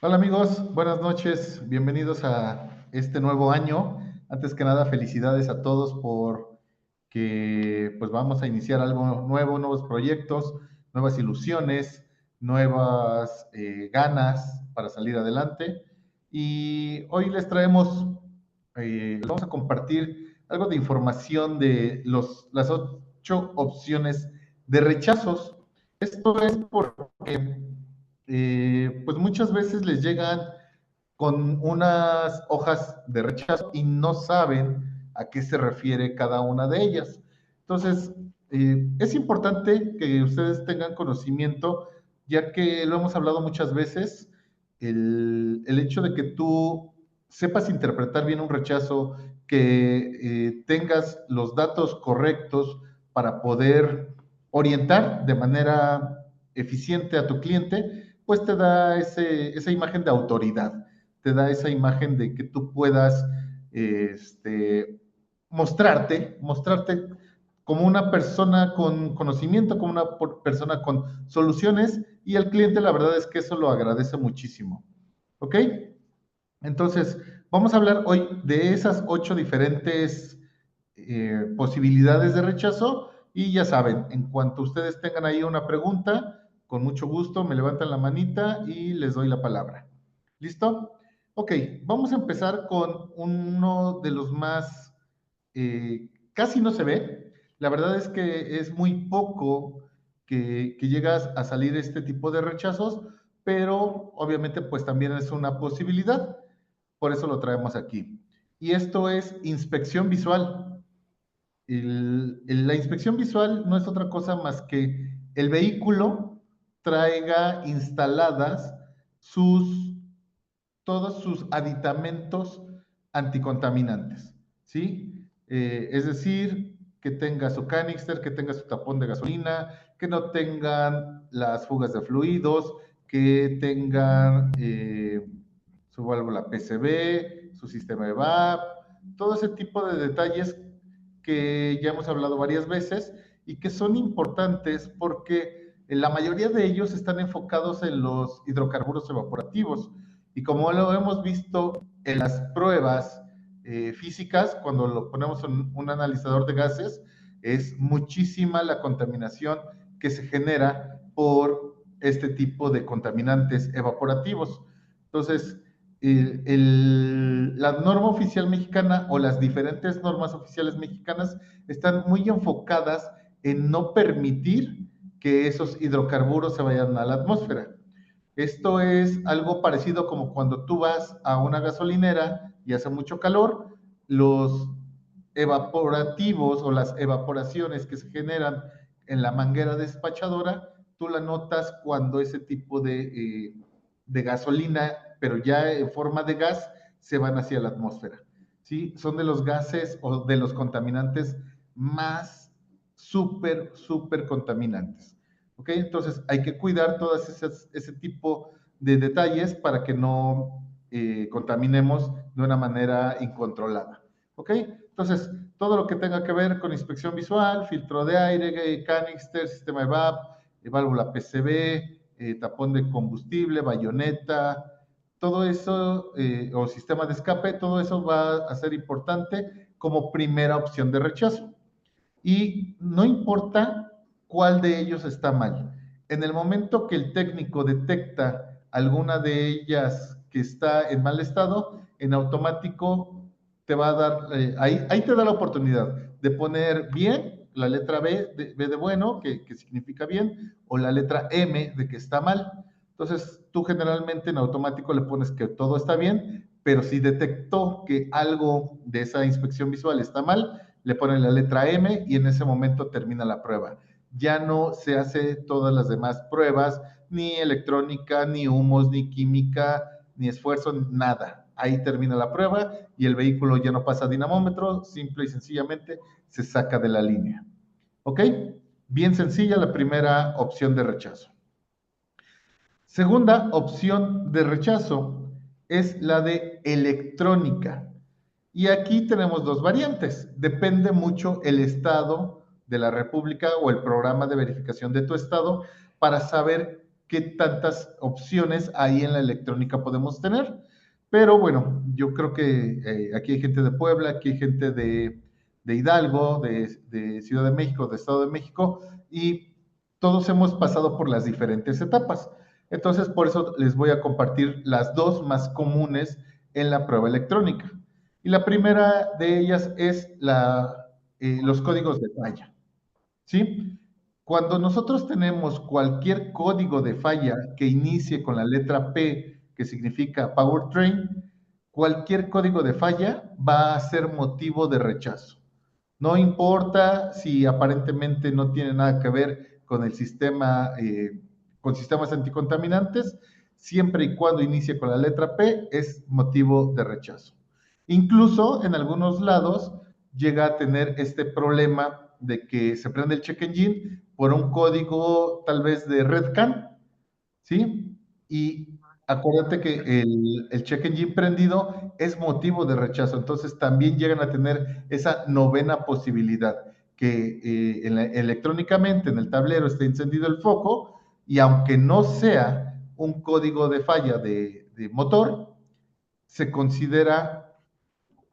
Hola amigos, buenas noches, bienvenidos a este nuevo año. Antes que nada, felicidades a todos por que pues vamos a iniciar algo nuevo, nuevos proyectos, nuevas ilusiones, nuevas ganas para salir adelante. Y hoy les traemos, les vamos a compartir algo de información de las 8 opciones de rechazos. Esto es porque pues muchas veces les llegan con unas hojas de rechazo y no saben a qué se refiere cada una de ellas. Entonces, es importante que ustedes tengan conocimiento, ya que lo hemos hablado muchas veces, el hecho de que tú sepas interpretar bien un rechazo, que tengas los datos correctos para poder orientar de manera eficiente a tu cliente, pues te da esa imagen de autoridad, te da esa imagen de que tú puedas mostrarte como una persona con conocimiento, como una persona con soluciones, y el cliente la verdad es que eso lo agradece muchísimo. ¿Ok? Entonces, vamos a hablar hoy de esas 8 diferentes posibilidades de rechazo y ya saben, en cuanto ustedes tengan ahí una pregunta, con mucho gusto me levantan la manita y les doy la palabra. ¿Listo? Ok, vamos a empezar con uno de los más, casi no se ve. La verdad es que es muy poco que llegas a salir este tipo de rechazos, pero obviamente pues también es una posibilidad, por eso lo traemos aquí. Y esto es inspección visual. La inspección visual no es otra cosa más que el vehículo traiga instaladas sus, todos sus aditamentos anticontaminantes, ¿sí? Es decir, que tenga su canister, que tenga su tapón de gasolina, que no tengan las fugas de fluidos, que tengan su válvula PCB, su sistema de VAP, todo ese tipo de detalles que ya hemos hablado varias veces y que son importantes porque la mayoría de ellos están enfocados en los hidrocarburos evaporativos. Y como lo hemos visto en las pruebas físicas, cuando lo ponemos en un analizador de gases, es muchísima la contaminación que se genera por este tipo de contaminantes evaporativos. Entonces, la norma oficial mexicana o las diferentes normas oficiales mexicanas están muy enfocadas en no permitir que esos hidrocarburos se vayan a la atmósfera. Esto es algo parecido como cuando tú vas a una gasolinera y hace mucho calor, los evaporativos o las evaporaciones que se generan en la manguera despachadora, tú la notas cuando ese tipo de gasolina, pero ya en forma de gas, se van hacia la atmósfera. ¿Sí? Son de los gases o de los contaminantes más súper contaminantes. ¿Ok? Entonces hay que cuidar todas ese tipo de detalles para que no contaminemos de una manera incontrolada. ¿Ok? Entonces, todo lo que tenga que ver con inspección visual, filtro de aire, canister, sistema de VAP, válvula PCB, tapón de combustible, bayoneta, todo eso, o sistema de escape, todo eso va a ser importante como primera opción de rechazo. Y no importa cuál de ellos está mal. En el momento que el técnico detecta alguna de ellas que está en mal estado, en automático te va a dar, ahí te da la oportunidad de poner bien la letra B de bueno, que significa bien, o la letra M de que está mal. Entonces, tú generalmente en automático le pones que todo está bien, pero si detectó que algo de esa inspección visual está mal, le ponen la letra M y en ese momento termina la prueba. Ya no se hace todas las demás pruebas, ni electrónica, ni humos, ni química, ni esfuerzo, nada. Ahí termina la prueba y el vehículo ya no pasa dinamómetro, simple y sencillamente se saca de la línea. ¿Ok? Bien sencilla la primera opción de rechazo. Segunda opción de rechazo es la de electrónica. Y aquí tenemos dos variantes. Depende mucho el estado de la República o el programa de verificación de tu estado para saber qué tantas opciones ahí en la electrónica podemos tener. Pero bueno, yo creo que aquí hay gente de Puebla, aquí hay gente de Hidalgo, de Ciudad de México, de Estado de México, y todos hemos pasado por las diferentes etapas. Entonces, por eso les voy a compartir las dos más comunes en la prueba electrónica. Y la primera de ellas es los códigos de falla, ¿sí? Cuando nosotros tenemos cualquier código de falla que inicie con la letra P, que significa powertrain, cualquier código de falla va a ser motivo de rechazo. No importa si aparentemente no tiene nada que ver con el sistema, con sistemas anticontaminantes, siempre y cuando inicie con la letra P, es motivo de rechazo. Incluso en algunos lados llega a tener este problema de que se prende el check engine por un código tal vez de Redcan, ¿sí? Y acuérdate que el check engine prendido es motivo de rechazo, entonces también llegan a tener esa novena posibilidad, que electrónicamente en el tablero esté encendido el foco y aunque no sea un código de falla de motor, se considera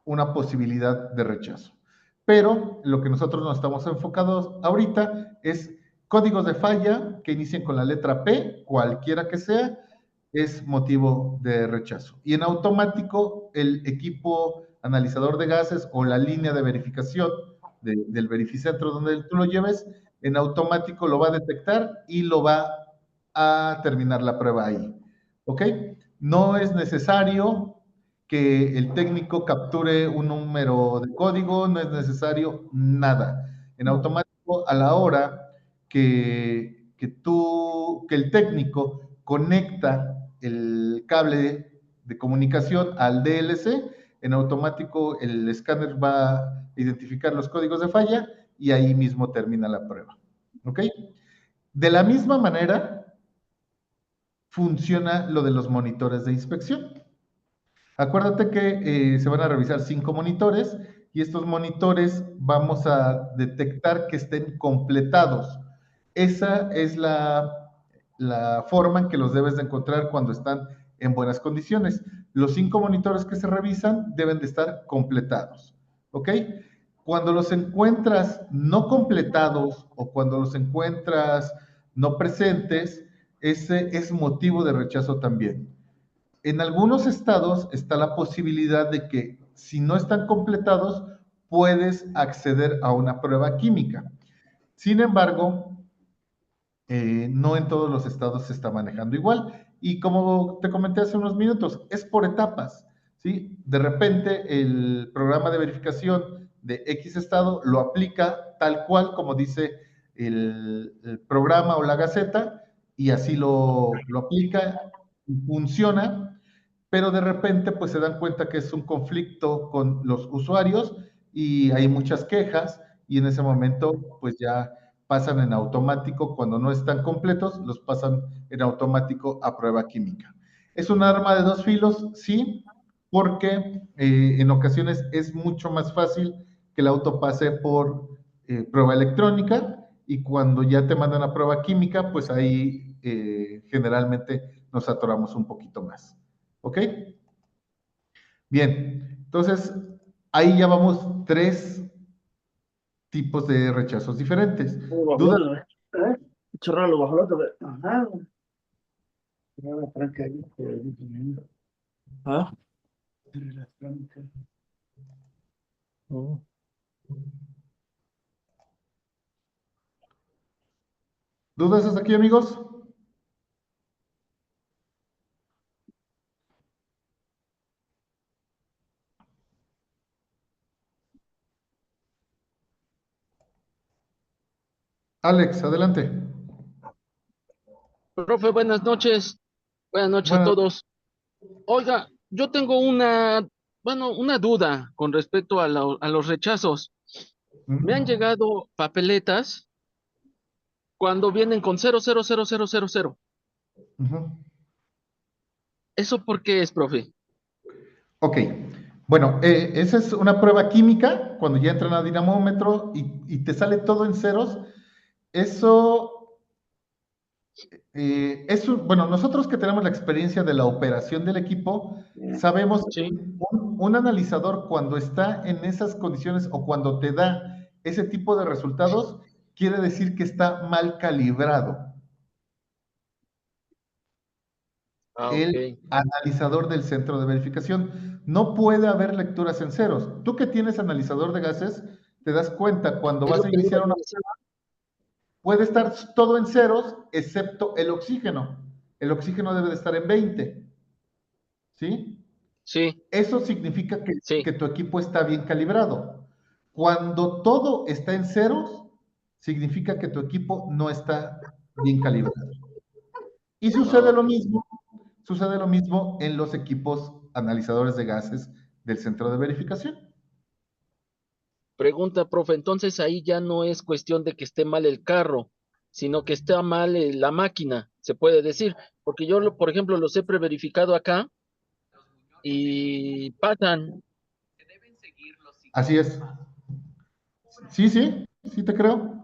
una posibilidad de rechazo. Pero lo que nosotros nos estamos enfocados ahorita es códigos de falla que inicien con la letra P, cualquiera que sea, es motivo de rechazo. Y en automático, el equipo analizador de gases o la línea de verificación del verificentro donde tú lo lleves, en automático lo va a detectar y lo va a terminar la prueba ahí. ¿Ok? No es necesario que el técnico capture un número de código, no es necesario nada. En automático, a la hora que el técnico conecta el cable de comunicación al DLC, en automático el escáner va a identificar los códigos de falla y ahí mismo termina la prueba. ¿Ok? De la misma manera funciona lo de los monitores de inspección. Acuérdate que se van a revisar 5 monitores y estos monitores vamos a detectar que estén completados. Esa es la forma en que los debes de encontrar cuando están en buenas condiciones. Los 5 monitores que se revisan deben de estar completados, ¿ok? Cuando los encuentras no completados o cuando los encuentras no presentes, ese es motivo de rechazo también. En algunos estados está la posibilidad de que si no están completados, puedes acceder a una prueba química. Sin embargo, no en todos los estados se está manejando igual. Y como te comenté hace unos minutos, es por etapas, ¿sí? De repente el programa de verificación de X estado lo aplica tal cual como dice el programa o la gaceta y así lo aplica y funciona, pero de repente pues se dan cuenta que es un conflicto con los usuarios y hay muchas quejas y en ese momento pues ya pasan en automático, cuando no están completos, los pasan en automático a prueba química. ¿Es un arma de dos filos? Sí, porque en ocasiones es mucho más fácil que el auto pase por prueba electrónica y cuando ya te mandan a prueba química, pues ahí generalmente nos atoramos un poquito más. ¿Ok? Bien, entonces ahí ya vamos 3 tipos de rechazos diferentes. Lo bajó ¿Dudas? otra vez. ¿Eh? Chorro lo bajó otra vez. Ajá. Era la tranca ahí, ¿ah? Era la tranca. Oh. ¿Dudas hasta aquí, amigos? Alex, adelante. Profe, buenas noches. Buenas noches a Bueno, todos. Oiga, yo tengo una duda con respecto a los rechazos. Me han mm, llegado papeletas cuando vienen con 00000. ujú. ¿Eso por qué es, profe? Ok, bueno, esa es una prueba química, cuando ya entran a dinamómetro y te sale todo en ceros, eso Bueno, nosotros que tenemos la experiencia de la operación del equipo, sabemos que Sí, un analizador cuando está en esas condiciones o cuando te da ese tipo de resultados, quiere decir que está mal calibrado. ok. El analizador del centro de verificación. No puede haber lecturas en ceros. Tú que tienes analizador de gases, te das cuenta cuando Es vas lo a que le iba iniciar yo una a decir. prueba, puede estar todo en ceros, excepto el oxígeno. El oxígeno debe de estar en 20, ¿sí? Sí, Eso significa sí. que tu equipo está bien calibrado. Cuando todo está en ceros, significa que tu equipo no está bien calibrado. Y Ah, ok. sucede lo mismo en los equipos analizadores de gases del centro de verificación. Pregunta, profe, entonces ahí ya no es cuestión de que esté mal el carro, sino que está mal la máquina, se puede decir, porque yo, por ejemplo, los he preverificado acá y pasan. Así es. Sí, sí, sí te creo.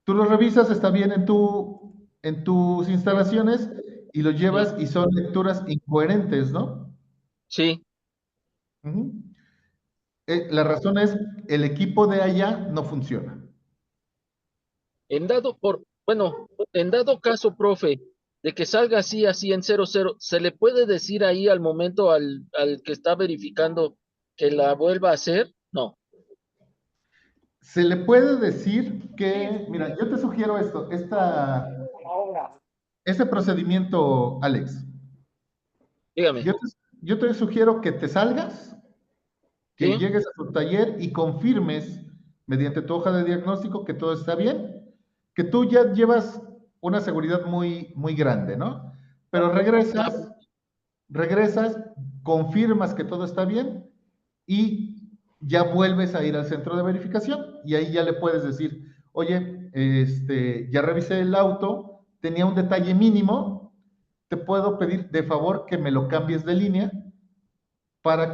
Tú lo revisas, está bien en tus instalaciones y lo Sí, llevas y son lecturas incoherentes, ¿no? sí. Ujú. La razón es, el equipo de allá no funciona. Bueno, en dado caso, profe, de que salga así, así en 00, ¿se le puede decir ahí al momento al que está verificando que la vuelva a hacer? No. Se le puede decir que, mira, yo te sugiero este procedimiento, Alex. Dígame. Yo te sugiero que te salgas, que ¿Sí? llegues a tu taller y confirmes mediante tu hoja de diagnóstico que todo está bien, que tú ya llevas una seguridad muy, muy grande, ¿no? Pero Ah, regresas, confirmas que todo está bien y ya vuelves a ir al centro de verificación y ahí ya le puedes decir, oye, ya revisé el auto, tenía un detalle mínimo, te puedo pedir de favor que me lo cambies de línea para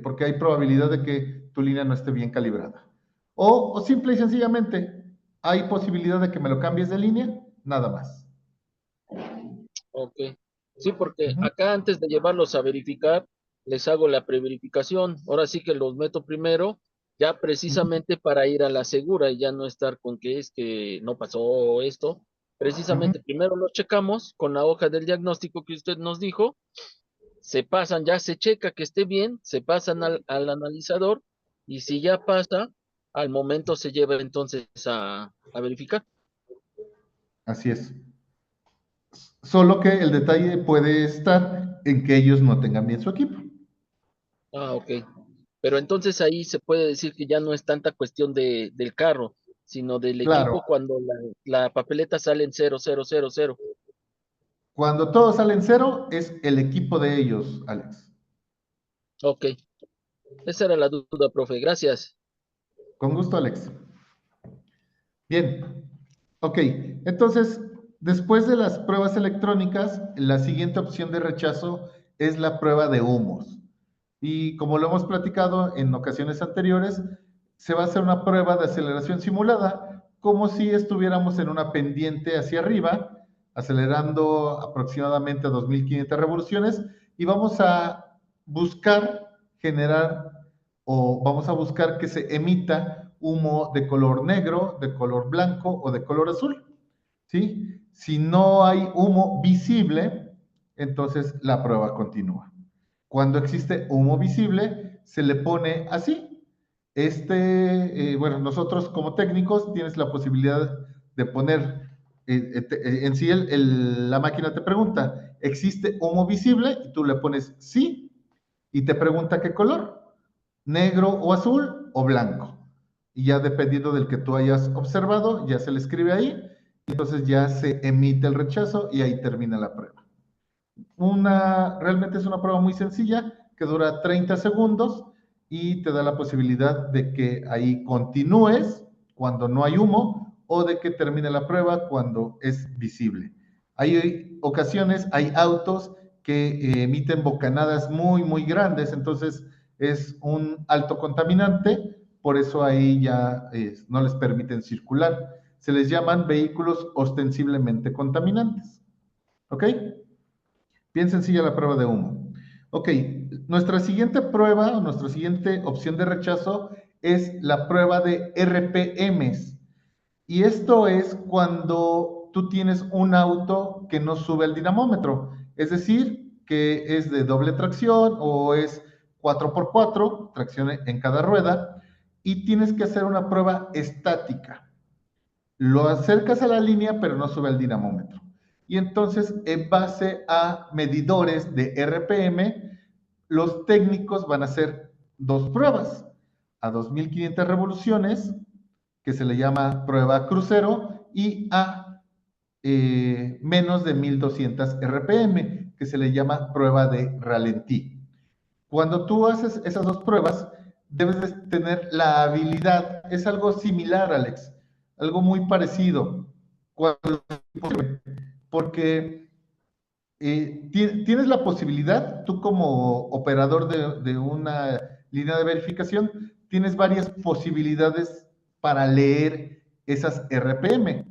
porque hay probabilidad de que tu línea no esté bien calibrada. O simple y sencillamente, hay posibilidad de que me lo cambies de línea, nada más. ok. Sí, porque Ujú, acá antes de llevarlos a verificar, les hago la preverificación. Ahora sí que los meto primero, ya ujú, precisamente para ir a la segura y ya no estar con que es que no pasó esto. ujú. Precisamente primero los checamos con la hoja del diagnóstico que usted nos dijo, se pasan, ya se checa que esté bien, se pasan al analizador y si ya pasa, al momento se lleva entonces a verificar. Así es. Solo que el detalle puede estar en que ellos no tengan bien su equipo. Ah, ok. Pero entonces ahí se puede decir que ya no es tanta cuestión del carro, sino del Claro, equipo cuando la papeleta sale en 0000. cuando todo sale en cero, es el equipo de ellos, Alex. Ok, esa era la duda, profe. Gracias. Con gusto, Alex. Bien, ok. Entonces, después de las pruebas electrónicas, la siguiente opción de rechazo es la prueba de humos. Y como lo hemos platicado en ocasiones anteriores, se va a hacer una prueba de aceleración simulada, como si estuviéramos en una pendiente hacia arriba, acelerando aproximadamente a 2500 revoluciones, y vamos a buscar generar o vamos a buscar que se emita humo de color negro, de color blanco o de color azul. ¿Sí? Si no hay humo visible, entonces la prueba continúa. Cuando existe humo visible, se le pone así. Bueno, nosotros como técnicos tienes la posibilidad de poner, en sí la máquina te pregunta, ¿existe humo visible? Y tú le pones sí, y te pregunta qué color, negro o azul o blanco. Y ya dependiendo del que tú hayas observado, ya se le escribe ahí, entonces ya se emite el rechazo y ahí termina la prueba. Realmente es una prueba muy sencilla que dura 30 segundos y te da la posibilidad de que ahí continúes cuando no hay humo o de que termine la prueba cuando es visible. Hay ocasiones, hay autos que emiten bocanadas muy, muy grandes, entonces es un alto contaminante, por eso ahí ya no les permiten circular. se les llaman vehículos ostensiblemente contaminantes. ¿Ok? Bien sencilla la prueba de humo. Ok, nuestra siguiente prueba, nuestra siguiente opción de rechazo es la prueba de RPMs. Y esto es cuando tú tienes un auto que no sube al dinamómetro, es decir, que es de doble tracción o es 4x4, tracción en cada rueda, y tienes que hacer una prueba estática. Lo acercas a la línea, pero no sube al dinamómetro. Y entonces, en base a medidores de RPM, los técnicos van a hacer dos pruebas a 2500 revoluciones, que se le llama prueba crucero, y a menos de 1200 RPM, que se le llama prueba de ralentí. Cuando tú haces esas dos pruebas, debes de tener la habilidad, es algo similar, Alex, algo muy parecido, porque tienes la posibilidad, tú como operador de una línea de verificación, tienes varias posibilidades para leer esas RPM.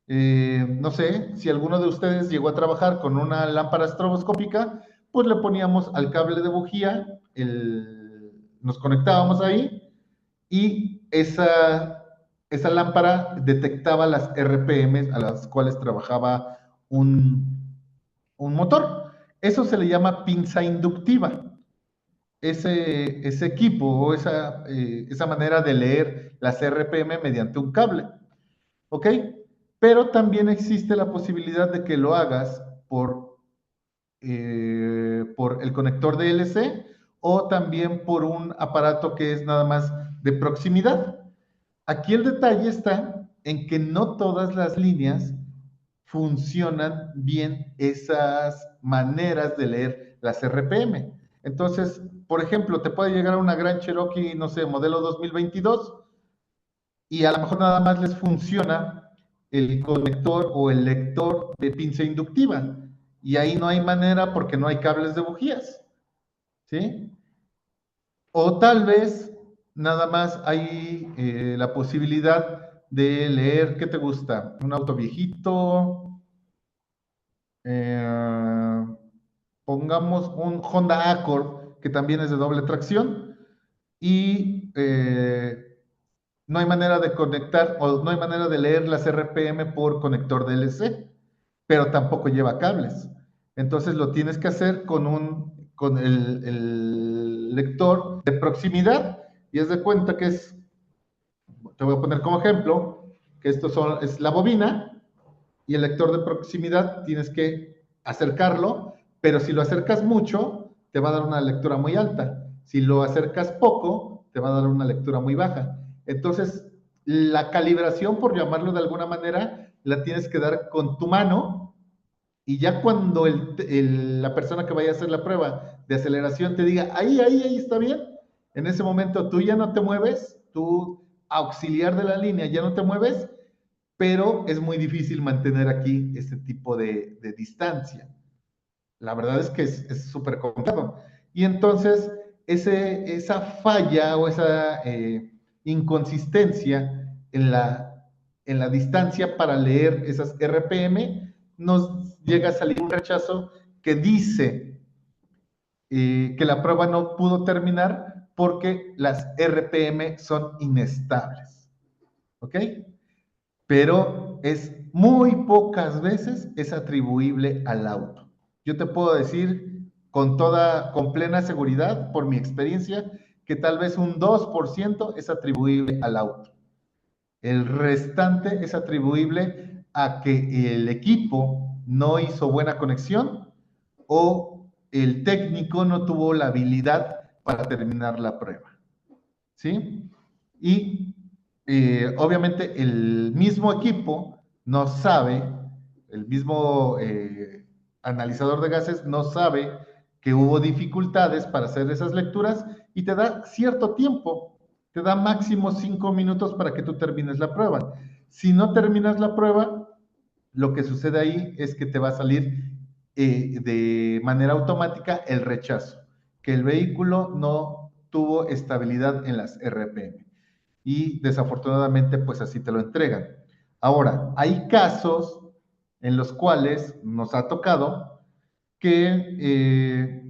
No sé, si alguno de ustedes llegó a trabajar con una lámpara estroboscópica, pues le poníamos al cable de bujía, nos conectábamos ahí y esa lámpara detectaba las RPM a las cuales trabajaba un motor. Eso se le llama pinza inductiva. Ese equipo o esa manera de leer las RPM mediante un cable. ¿Ok? Pero también existe la posibilidad de que lo hagas por el conector de LC o también por un aparato que es nada más de proximidad. Aquí el detalle está en que no todas las líneas funcionan bien esas maneras de leer las RPM. Entonces, por ejemplo, te puede llegar una Grand Cherokee, no sé, modelo 2022, y a lo mejor nada más les funciona el conector o el lector de pinza inductiva. Y ahí no hay manera porque no hay cables de bujías. ¿Sí? O tal vez nada más hay la posibilidad de leer, ¿qué te gusta? Un auto viejito, eh, pongamos un Honda Accord, que también es de doble tracción, y no hay manera de conectar o no hay manera de leer las RPM por conector DLC, pero tampoco lleva cables. Entonces lo tienes que hacer con el lector de proximidad y haz de cuenta que te voy a poner como ejemplo, que es la bobina y el lector de proximidad tienes que acercarlo, pero si lo acercas mucho, te va a dar una lectura muy alta. Si lo acercas poco, te va a dar una lectura muy baja. Entonces, la calibración, por llamarlo de alguna manera, la tienes que dar con tu mano y ya cuando la persona que vaya a hacer la prueba de aceleración te diga, ahí está bien, en ese momento tú ya no te mueves, tú auxiliar de la línea ya no te mueves, pero es muy difícil mantener aquí este tipo de distancia. La verdad es que es súper complicado. Y entonces, esa falla o esa inconsistencia en la distancia para leer esas RPM, nos llega a salir un rechazo que dice que la prueba no pudo terminar porque las RPM son inestables. ¿Ok? Pero es muy pocas veces es atribuible al auto. Yo te puedo decir con plena seguridad, por mi experiencia, que tal vez un 2% es atribuible al auto. El restante es atribuible a que el equipo no hizo buena conexión o el técnico no tuvo la habilidad para terminar la prueba. ¿Sí? Y obviamente el mismo equipo no sabe, el mismo analizador de gases no sabe que hubo dificultades para hacer esas lecturas y te da cierto tiempo, te da máximo 5 minutos para que tú termines la prueba. Si no terminas la prueba, lo que sucede ahí es que te va a salir de manera automática el rechazo, que el vehículo no tuvo estabilidad en las RPM y desafortunadamente pues así te lo entregan. Ahora, hay casos en los cuales nos ha tocado que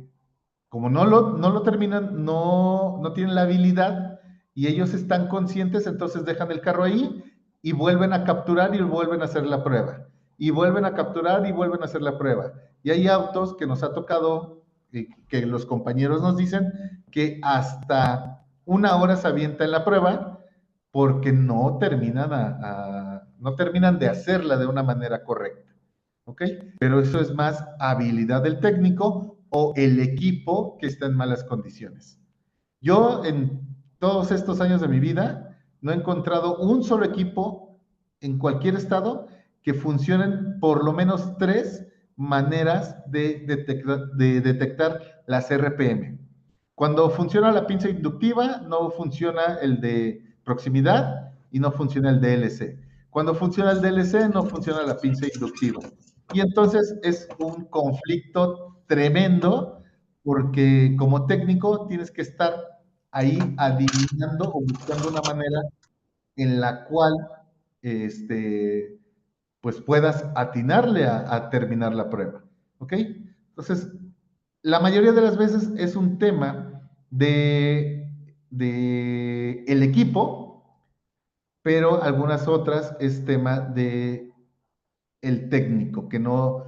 como no lo terminan, no tienen la habilidad y ellos están conscientes, entonces dejan el carro ahí y vuelven a capturar y vuelven a hacer la prueba. Y vuelven a capturar y vuelven a hacer la prueba. Y hay autos que nos ha tocado, que los compañeros nos dicen, que hasta 1 hora se avienta en la prueba porque no terminan de hacerla de una manera correcta. ¿Ok? Pero eso es más habilidad del técnico o el equipo que está en malas condiciones. Yo en todos estos años de mi vida no he encontrado un solo equipo en cualquier estado que funcionen por lo menos 3 maneras de detectar las RPM. Cuando funciona la pinza inductiva, no funciona el de proximidad y no funciona el DLC. Cuando funciona el DLC, no funciona la pinza inductiva. Y entonces es un conflicto tremendo porque como técnico tienes que estar ahí adivinando o buscando una manera en la cual pues puedas atinarle a terminar la prueba. ¿Ok? Entonces, la mayoría de las veces es un tema de el equipo, pero algunas otras es tema de el técnico, que no,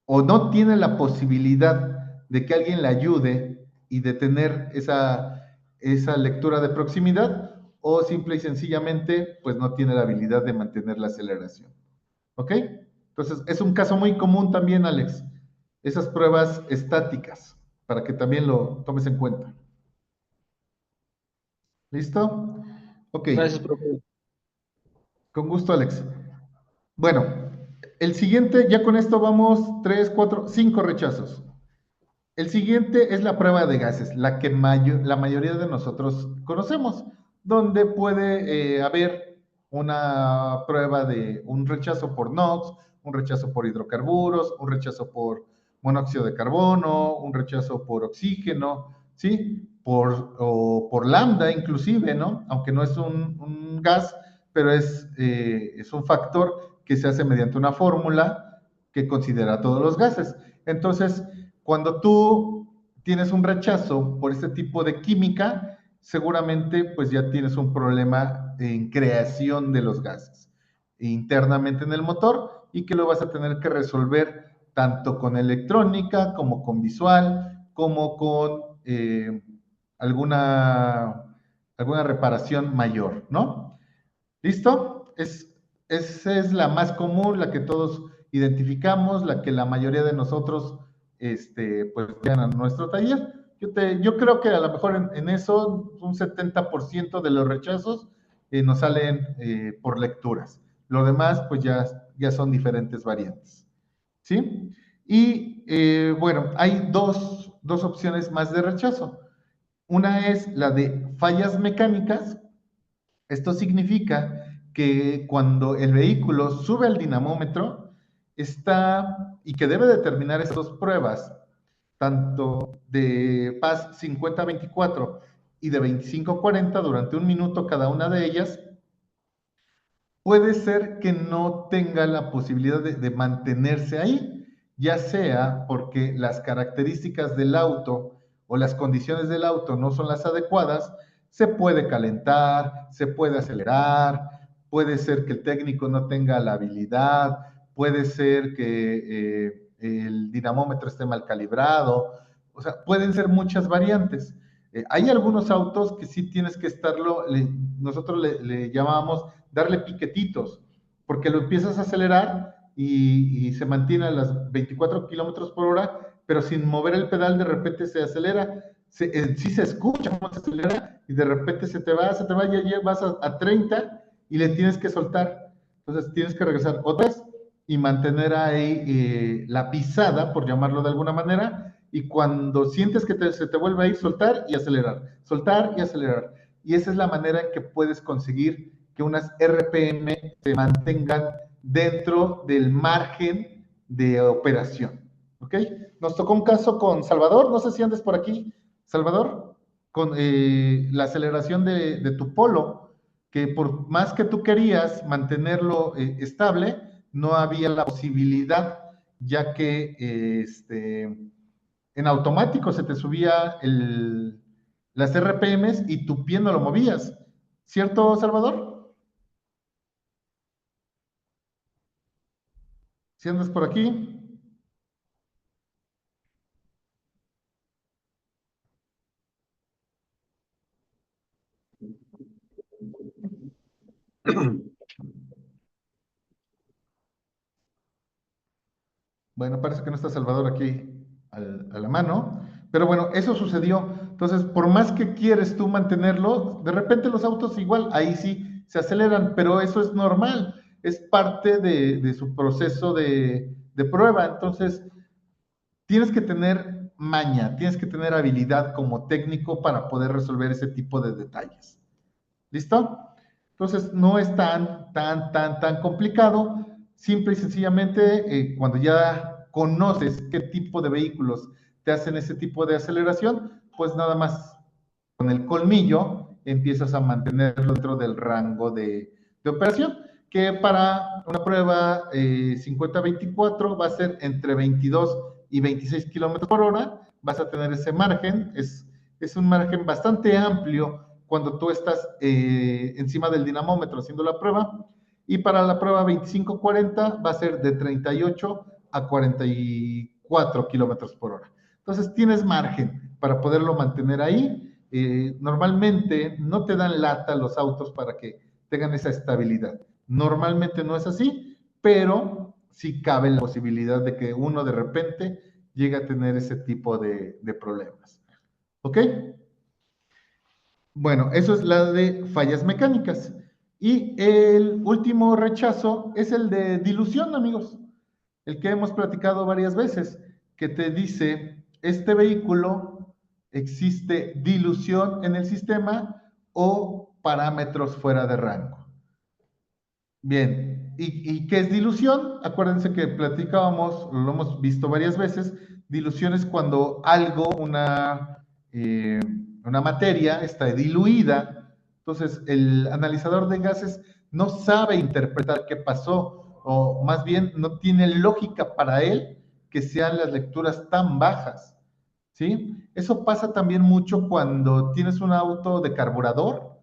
o no tiene la posibilidad de que alguien le ayude y de tener esa lectura de proximidad, o simple y sencillamente, pues no tiene la habilidad de mantener la aceleración. ¿Ok? Entonces, es un caso muy común también, Alex, esas pruebas estáticas, para que también lo tomes en cuenta. ¿Listo? Ok, Gracias, profe. con gusto, Alex. Bueno, el siguiente, ya con esto vamos 3, 4, 5 rechazos. El siguiente es la prueba de gases, la que la mayoría de nosotros conocemos, donde puede haber una prueba de un rechazo por NOx, un rechazo por hidrocarburos, un rechazo por monóxido de carbono, un rechazo por oxígeno, ¿sí? O por lambda inclusive, ¿no? Aunque no es un gas, pero es un factor que se hace mediante una fórmula que considera todos los gases. Entonces, cuando tú tienes un rechazo por este tipo de química, seguramente pues ya tienes un problema en creación de los gases internamente en el motor y que lo vas a tener que resolver tanto con electrónica como con visual, como con alguna reparación mayor, ¿no? ¿Listo? Esa es la más común, la que todos identificamos, la que la mayoría de nosotros pues llegan a nuestro taller. Yo creo que a lo mejor en eso un 70% de los rechazos nos salen por lecturas. Lo demás pues ya son diferentes variantes. ¿Sí? Y bueno, hay dos opciones más de rechazo. Una es la de fallas mecánicas. Esto significa que cuando el vehículo sube al dinamómetro, y que debe determinar estas dos pruebas, tanto de PAS 50-24 y de 25-40 durante 1 minuto cada una de ellas, puede ser que no tenga la posibilidad de mantenerse ahí, ya sea porque las características del auto o las condiciones del auto no son las adecuadas, se puede calentar, se puede acelerar, puede ser que el técnico no tenga la habilidad, puede ser que el dinamómetro esté mal calibrado, o sea, pueden ser muchas variantes. Hay algunos autos que sí tienes que nosotros le llamamos darle piquetitos, porque lo empiezas a acelerar y se mantiene a las 24 kilómetros por hora, pero sin mover el pedal de repente se acelera, sí se escucha cómo se acelera y de repente se te va, ya vas a 30 y le tienes que soltar. Entonces tienes que regresar otra vez y mantener ahí la pisada, por llamarlo de alguna manera, y cuando sientes que se te vuelve a ir, soltar y soltar y acelerar. Y esa es la manera en que puedes conseguir que unas RPM se mantengan dentro del margen de operación. ¿Ok? Nos tocó un caso con Salvador, no sé si andes por aquí, Salvador, con la aceleración de tu Polo. que por más que tú querías mantenerlo estable, no había la posibilidad, ya que en automático se te subía las RPMs y tu pie no lo movías. ¿Cierto, Salvador? ¿Si andas por aquí? Bueno, parece que no está Salvador aquí a la mano, pero bueno, eso sucedió. Entonces, por más que quieres tú mantenerlo, de repente los autos igual, ahí sí se aceleran, pero eso es normal, es parte de su proceso de prueba. Entonces, tienes que tener maña, tienes que tener habilidad como técnico para poder resolver ese tipo de detalles. ¿Listo? Entonces, no es tan complicado. Simple y sencillamente, cuando ya conoces qué tipo de vehículos te hacen ese tipo de aceleración, pues nada más con el colmillo empiezas a mantenerlo dentro del rango de operación, que para una prueba 50-24 va a ser entre 22 y 26 kilómetros por hora. Vas a tener ese margen, es un margen bastante amplio cuando tú estás encima del dinamómetro haciendo la prueba. Y para la prueba 25-40 va a ser de 38 a 44 kilómetros por hora. Entonces tienes margen para poderlo mantener ahí. Normalmente no te dan lata los autos para que tengan esa estabilidad. Normalmente no es así, pero sí cabe la posibilidad de que uno de repente llegue a tener ese tipo de problemas. ¿Ok? Bueno, eso es la de fallas mecánicas. Y el último rechazo es el de dilución, amigos. El que hemos platicado varias veces, que te dice, este vehículo existe dilución en el sistema o parámetros fuera de rango. Bien, ¿y qué es dilución? Acuérdense que platicábamos, lo hemos visto varias veces, dilución es cuando algo, una materia está diluida, entonces el analizador de gases no sabe interpretar qué pasó, o más bien no tiene lógica para él que sean las lecturas tan bajas, ¿sí? Eso pasa también mucho cuando tienes un auto de carburador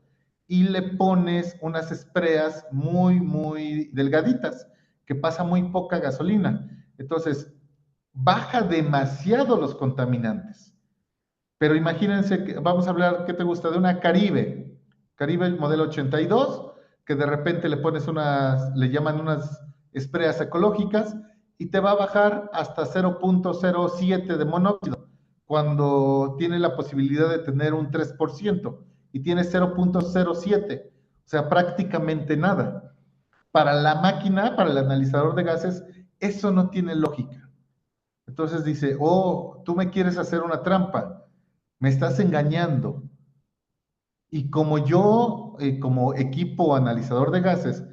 y le pones unas espreas muy delgaditas, que pasa muy poca gasolina. Entonces, baja demasiado los contaminantes. Pero imagínense, que, vamos a hablar, ¿qué te gusta? De una Caribe. Caribe modelo 82, que de repente le pones le llaman unas espreas ecológicas y te va a bajar hasta 0.07 de monóxido, cuando tiene la posibilidad de tener un 3% y tiene 0.07, o sea, prácticamente nada. Para la máquina, para el analizador de gases, eso no tiene lógica. Entonces dice, oh, tú me quieres hacer una trampa, me estás engañando. Y como yo, como equipo analizador de gases,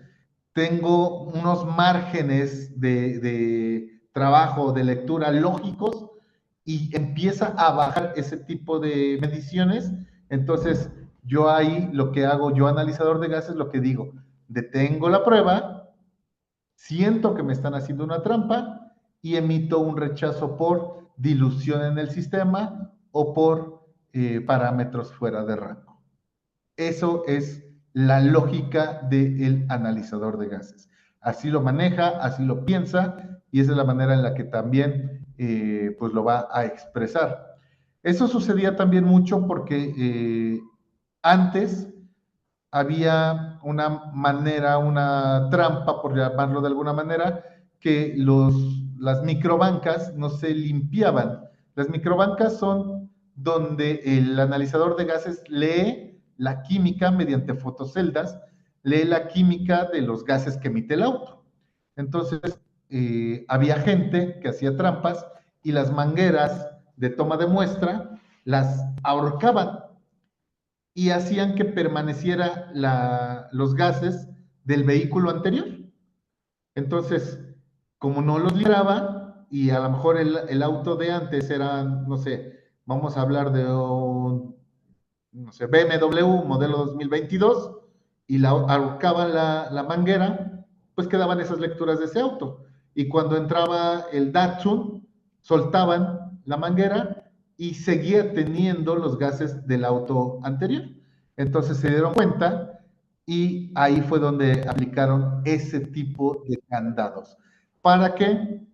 tengo unos márgenes de trabajo, de lectura lógicos, y empieza a bajar ese tipo de mediciones, entonces yo ahí lo que hago, yo analizador de gases, lo que digo, detengo la prueba, siento que me están haciendo una trampa y emito un rechazo por dilución en el sistema o por parámetros fuera de rango. Eso es la lógica del analizador de gases. Así lo maneja, así lo piensa y esa es la manera en la que también pues lo va a expresar. Eso sucedía también mucho porque antes había una manera, una trampa, por llamarlo de alguna manera, que las microbancas no se limpiaban. Las microbancas son donde el analizador de gases lee la química mediante fotoceldas, lee la química de los gases que emite el auto. Entonces, había gente que hacía trampas y las mangueras de toma de muestra las ahorcaban y hacían que permaneciera los gases del vehículo anterior. Entonces, como no los libraba, y a lo mejor el auto de antes era, no sé, vamos a hablar de un, no sé, BMW modelo 2022, y ahorcaban la manguera, pues quedaban esas lecturas de ese auto. Y cuando entraba el Datsun, soltaban la manguera y seguía teniendo los gases del auto anterior. Entonces se dieron cuenta y ahí fue donde aplicaron ese tipo de candados para que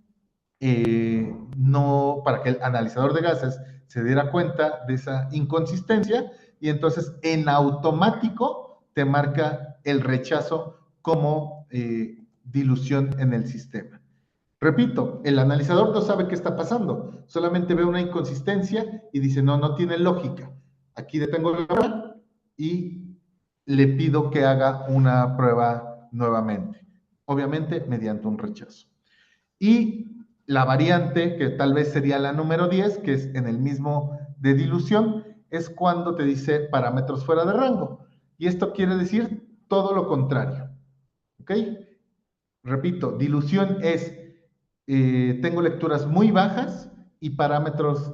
no, para que el analizador de gases se diera cuenta de esa inconsistencia y entonces en automático te marca el rechazo como dilución en el sistema. Repito, el analizador no sabe qué está pasando, solamente ve una inconsistencia y dice, no, no tiene lógica. Aquí detengo la prueba y le pido que haga una prueba nuevamente, obviamente mediante un rechazo. Y la variante, que tal vez sería la número 10, que es en el mismo de dilución, es cuando te dice parámetros fuera de rango. Y esto quiere decir todo lo contrario. ¿Ok? Repito, dilución es, tengo lecturas muy bajas y parámetros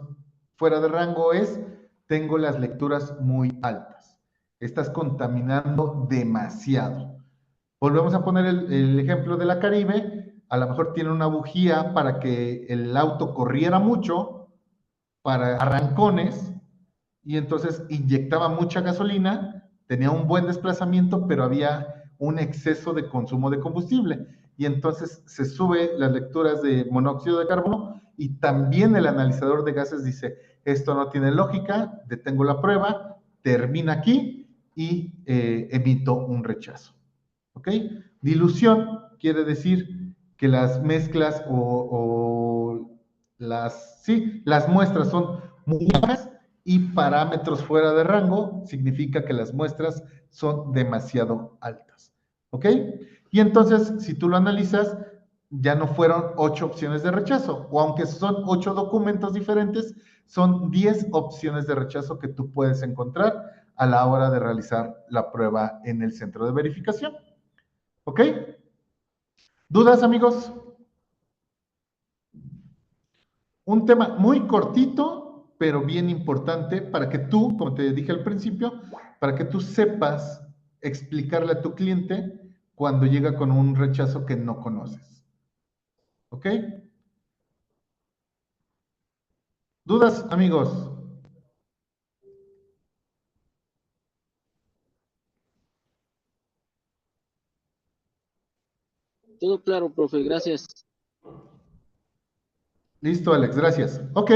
fuera de rango es, tengo las lecturas muy altas. Estás contaminando demasiado. Volvemos a poner el ejemplo de la Caribe. A lo mejor tiene una bujía para que el auto corriera mucho, para arrancones, y entonces inyectaba mucha gasolina, tenía un buen desplazamiento, pero había un exceso de consumo de combustible. Y entonces se sube las lecturas de monóxido de carbono y también el analizador de gases dice, esto no tiene lógica, detengo la prueba, termina aquí y emito un rechazo. ¿Ok? Dilución quiere decir que las mezclas las muestras son muy bajas y parámetros fuera de rango significa que las muestras son demasiado altas. ¿Ok? Y entonces, si tú lo analizas, ya no fueron 8 opciones de rechazo, o aunque son 8 documentos diferentes, son 10 opciones de rechazo que tú puedes encontrar a la hora de realizar la prueba en el centro de verificación. ¿Ok? ¿Dudas, amigos? Un tema muy cortito, pero bien importante para que tú, como te dije al principio, para que tú sepas explicarle a tu cliente cuando llega con un rechazo que no conoces. ¿Ok? ¿Dudas, amigos? Todo claro, profe, gracias. Listo, Alex, gracias. Ok,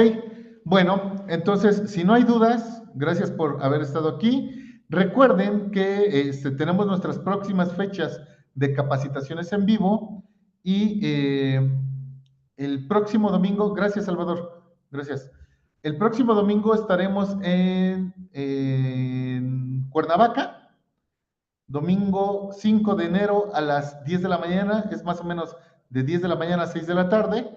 bueno, entonces, si no hay dudas, gracias por haber estado aquí. Recuerden que tenemos nuestras próximas fechas de capacitaciones en vivo y el próximo domingo, gracias Salvador, gracias. El próximo domingo estaremos en Cuernavaca, domingo 5 de enero a las 10 de la mañana, es más o menos de 10 de la mañana a 6 de la tarde,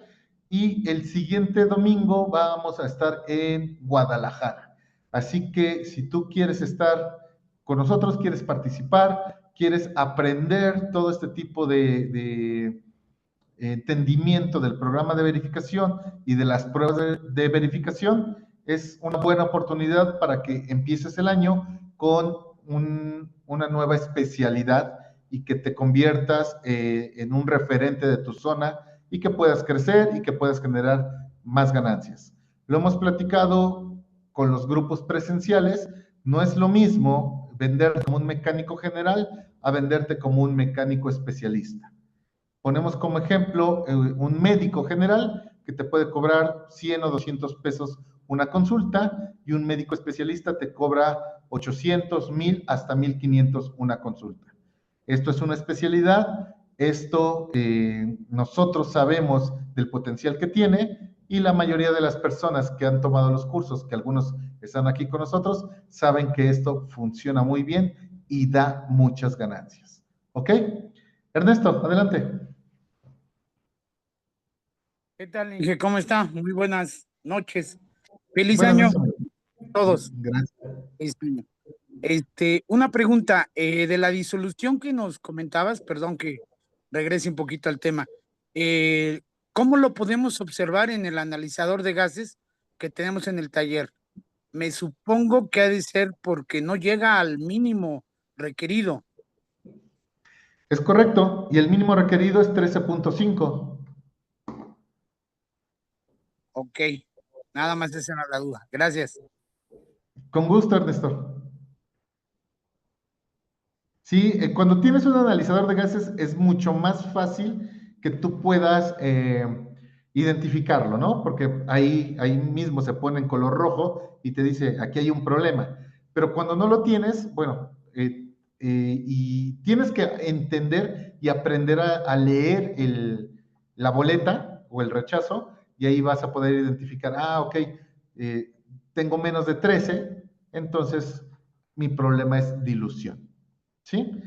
y el siguiente domingo vamos a estar en Guadalajara. Así que si tú quieres estar con nosotros, quieres participar, quieres aprender todo este tipo de entendimiento del programa de verificación y de las pruebas de verificación, es una buena oportunidad para que empieces el año con una nueva especialidad y que te conviertas en un referente de tu zona y que puedas crecer y que puedas generar más ganancias. Lo hemos platicado con los grupos presenciales, no es lo mismo venderte como un mecánico general a venderte como un mecánico especialista. Ponemos como ejemplo un médico general que te puede cobrar 100 o 200 pesos una consulta y un médico especialista te cobra 800, 1000 hasta 1500 una consulta. Esto es una especialidad, esto nosotros sabemos del potencial que tiene y la mayoría de las personas que han tomado los cursos, que algunos están aquí con nosotros, saben que esto funciona muy bien y da muchas ganancias. ¿Ok? Ernesto, adelante. ¿Qué tal, Inge? ¿Cómo está? Muy buenas noches. Feliz Buenas año noches, amigo. a todos. Gracias. Una pregunta de la disolución que nos comentabas, perdón que regrese un poquito al tema. eh, ¿Cómo lo podemos observar en el analizador de gases que tenemos en el taller? Me supongo que ha de ser porque no llega al mínimo requerido. Es correcto, y el mínimo requerido es 13.5. Ok, nada más esa era la duda. Gracias. Con gusto, Ernesto. Sí, cuando tienes un analizador de gases es mucho más fácil que tú puedas identificarlo, ¿no? Porque ahí mismo se pone en color rojo y te dice, aquí hay un problema. Pero cuando no lo tienes, bueno, y tienes que entender y aprender a leer la boleta o el rechazo, y ahí vas a poder identificar, ok, tengo menos de 13, entonces mi problema es dilución. ¿Sí?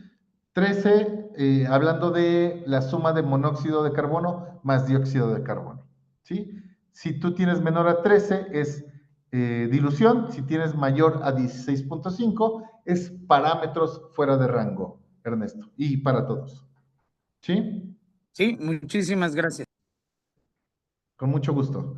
13, hablando de la suma de monóxido de carbono más dióxido de carbono. ¿Sí? Si tú tienes menor a 13 es dilución, si tienes mayor a 16.5 es parámetros fuera de rango, Ernesto, y para todos. ¿Sí? Sí, muchísimas gracias. Con mucho gusto.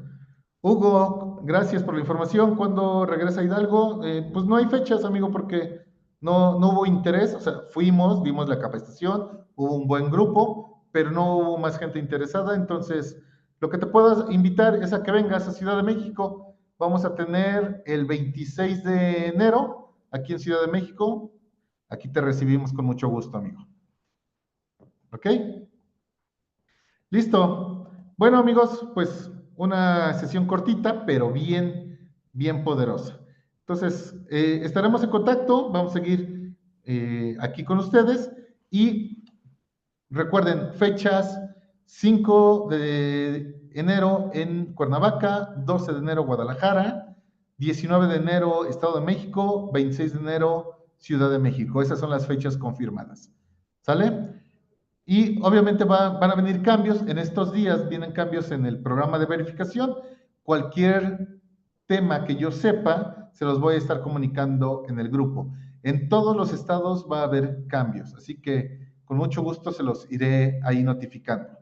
Hugo, gracias por la información. ¿Cuándo regresa Hidalgo? Pues no hay fechas, amigo, porque no hubo interés. O sea, fuimos, vimos la capacitación, hubo un buen grupo, pero no hubo más gente interesada. Entonces, lo que te puedo invitar es a que vengas a Ciudad de México. Vamos a tener el 26 de enero aquí en Ciudad de México. Aquí te recibimos con mucho gusto, amigo. ¿Ok? Listo. Bueno, amigos, pues una sesión cortita, pero bien poderosa. Entonces, estaremos en contacto, vamos a seguir aquí con ustedes y recuerden, fechas 5 de enero en Cuernavaca, 12 de enero Guadalajara, 19 de enero Estado de México, 26 de enero Ciudad de México. Esas son las fechas confirmadas. ¿Sale? Y obviamente van a venir cambios. En estos días vienen cambios en el programa de verificación. Cualquier tema que yo sepa, se los voy a estar comunicando en el grupo. En todos los estados va a haber cambios, así que con mucho gusto se los iré ahí notificando.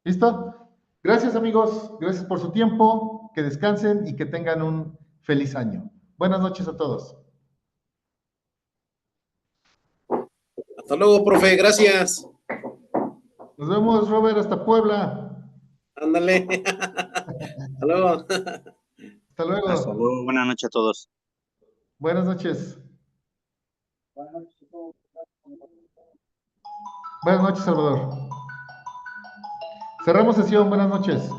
¿Listo? Gracias, amigos. Gracias por su tiempo. Que descansen y que tengan un feliz año. Buenas noches a todos. Hasta luego, profe, gracias. Nos vemos, Robert, hasta Puebla. Ándale. Hasta luego. Hasta luego. Hasta luego, buenas noches a todos. Buenas noches. Buenas noches, Salvador. Cerramos sesión. Buenas noches.